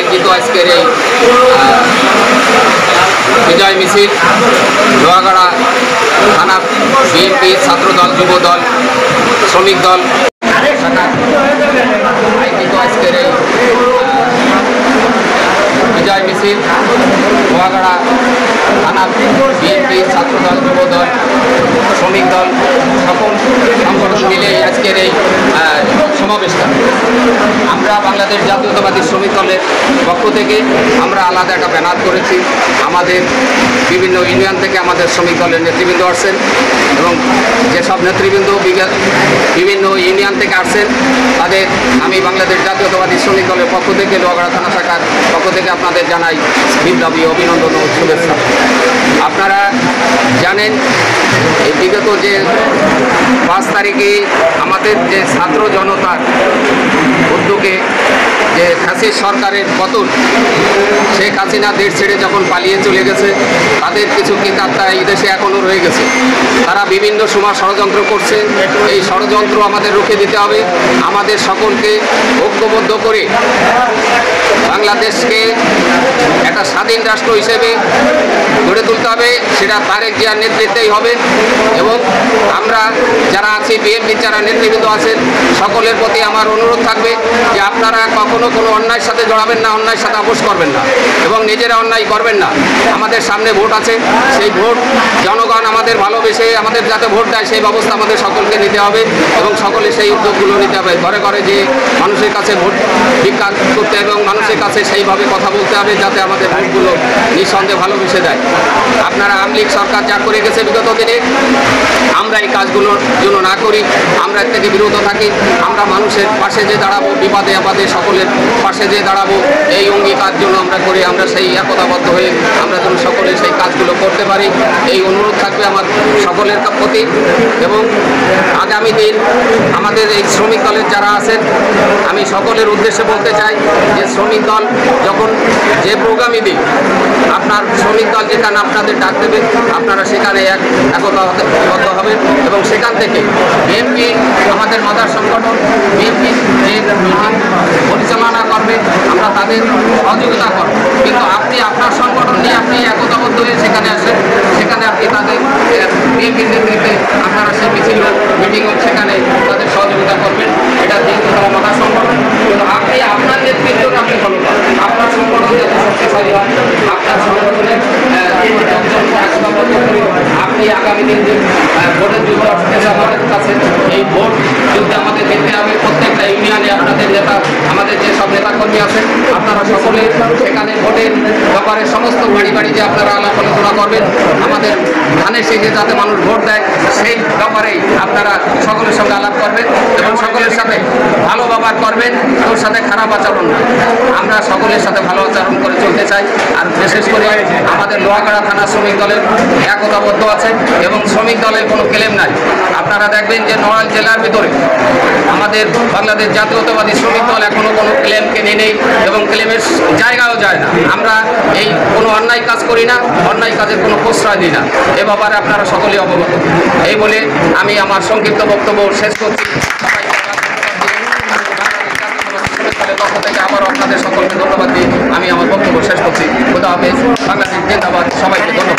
আয়োজিত আজকের এই বিজয় মিছিল লোহাগাড়া থানা বিএনপি ছাত্রদল যুবদল শ্রমিক দল আয়োজিত আজকের এই বিজয় মিছিল লোহাগাড়া থানা বিএনপি ছাত্রদল যুবদল শ্রমিক দল সকল সংগঠন মিলে আজকের এই সমাবেশটা আমরা বাংলাদেশ জাতীয়তাবাদী শ্রমিক দলের পক্ষ থেকে আমরা আলাদা একটা ব্যানার করেছি। আমাদের বিভিন্ন ইউনিয়ন থেকে আমাদের শ্রমিক দলের নেতৃবৃন্দ আসছেন এবং যেসব নেতৃবৃন্দ বিভিন্ন ইউনিয়ন থেকে আসছেন তাদের আমি বাংলাদেশ জাতীয়তাবাদী শ্রমিক দলের পক্ষ থেকে লোহাগাড়া থানা শাখার পক্ষ থেকে আপনাদের জানাই বিপ্লবী অভিনন্দন ও শুভেচ্ছা। আপনারা জানেন এই বিগত যে 5 তারিখে আমাদের যে ছাত্র জনতার উদ্যোগে যে ফ্যাসিস্ট সরকারের পতন, শেখ হাসিনা দেশ ছেড়ে যখন পালিয়ে চলে গেছে তাদের কিছু কিংবদন্তি এই দেশে এখনও রয়ে গেছে। তারা বিভিন্ন সময় ষড়যন্ত্র করছে। এই ষড়যন্ত্র আমাদের রুখে দিতে হবে। আমাদের সকলকে ঐক্যবদ্ধ করে বাংলাদেশকে একটা স্বাধীন রাষ্ট্র হিসেবে গড়ে তুলতে হবে। সেটা তারেক জিয়ার নেতৃত্বেই হবে এবং আমরা যারা আছি বিএনপির যারা নেতৃবৃন্দ আছেন সকলের প্রতি আমার অনুরোধ থাকবে যে আপনারা কখনো কোনো অন্যায়ের সাথে জড়াবেন না, অন্যায়ের সাথে আপোষ করবেন না এবং নিজেরা অন্যায় করবেন না। আমাদের সামনে ভোট আছে, সেই ভোট জনগণ আমাদের ভালোবেসে আমাদের যাতে ভোট দেয় সেই ব্যবস্থা আমাদের সকলকে নিতে হবে এবং সকলে সেই উদ্যোগগুলো নিতে হবে। ঘরে ঘরে যে মানুষের কাছে ভোট ভিক্ষা করতে এবং মানুষের কাছে সেইভাবে কথা বলতে হবে যাতে আমাদের ভোটগুলো নিঃসন্দেহে ভালোবেসে দেয়। আপনারা আওয়ামী লীগ সরকার যা করে গেছে বিগত দিনে আমরা এই কাজগুলোর জন্য না করি, আমরা এর থেকে বিরত থাকি। আমরা মানুষের পাশে যে দাঁড়াবো, বিপদে আপদে সকলের পাশে যে দাঁড়াবো এই অঙ্গীকার জন্য আমরা করি। আমরা সেই একতাবদ্ধ হয়ে আমরা যেন সকলে সেই কাজগুলো করতে পারি এই অনুরোধ থাকবে আমার সকলের প্রতি। এবং আগামী দিন আমাদের এই শ্রমিক দলের যারা আছেন আমি সকলের উদ্দেশ্যে বলতে চাই যে শ্রমিক দল যখন যে প্রোগ্রামই দিই আপনার শ্রমিক দল যেখানে আপনাদের ডাক দেবে আপনারা সেখানে একতাবদ্ধ হবেন এবং সেখান থেকে বিএনপি আমাদের মাদার সংগঠন বিএনপি যে মিটিং পরিচালনা করবে আমরা তাদের সহযোগিতা করব। কিন্তু আপনি আপনার সংগঠন নিয়ে আপনি একতাবদ্ধ হয়ে সেখানে আসেন, সেখানে আপনি তাদের বিএনপির নেতৃত্বে আপনারা সেই মিছিল মিটিং সেখানে তাদের সহযোগিতা করবেন। এটা যেহেতু তারা মাদার সংগঠন কিন্তু আপনি আপনার নেতৃত্বটা আপনি ফলো করেন, আপনার সংগঠন যাতে শক্তিশালী হয়, আপনার সংগঠনের আপনি আগামী দিন যে ভোটের যুদ্ধ আমাদের কাছে এই ভোট যুদ্ধে আমাদের দেখতে হবে। প্রত্যেকটা ইউনিয়নে আপনাদের নেতা আমাদের যে সব নেতাকর্মী আছেন আপনারা সকলে সেখানে ভোটের ব্যাপারে সমস্ত বাড়ি বাড়ি যে আপনারা আলাপ আলোচনা করবেন আমাদের ধানের শেষে যাতে মানুষ ভোট দেয় সেই ব্যাপারেই আপনারা সকলের সঙ্গে আলাপ করবেন এবং সকলের সাথে ভালো ব্যবহার করবেন, ওর সাথে খারাপ আচরণ না। আমরা সকলের সাথে ভালো আচরণ করে চলতে চাই। আর বিশেষ করে আমাদের লোহাগাড়া থানা শ্রমিক দলের একতাবদ্ধ আছে এবং শ্রমিক দলের কোনো ক্লেম নাই। আপনারা দেখবেন যে নড়াইল জেলার ভিতরে আমাদের বাংলাদেশ জাতীয়তাবাদী শ্রমিক দল এখনও কোনো ক্লেমকে নিয়ে নেই এবং ক্লেমের জায়গাও যায় না। আমরা এই কোনো অন্যায় কাজ করি না, অন্যায় কাজের কোনো প্রশ্রয় দিই না। এ ব্যাপারে আপনারা সকলেই অবগত। এই বলে আমি আমার সংক্ষিপ্ত বক্তব্য শেষ করছি। পক্ষ থেকে আবারও আপনাদের সকলকে ধন্যবাদ দিয়ে আমি আমার বক্তব্য শেষ করছি। খোদা হাফেজ। বাংলাদেশ জিন্দাবাদ। সবাইকে ধন্যবাদ।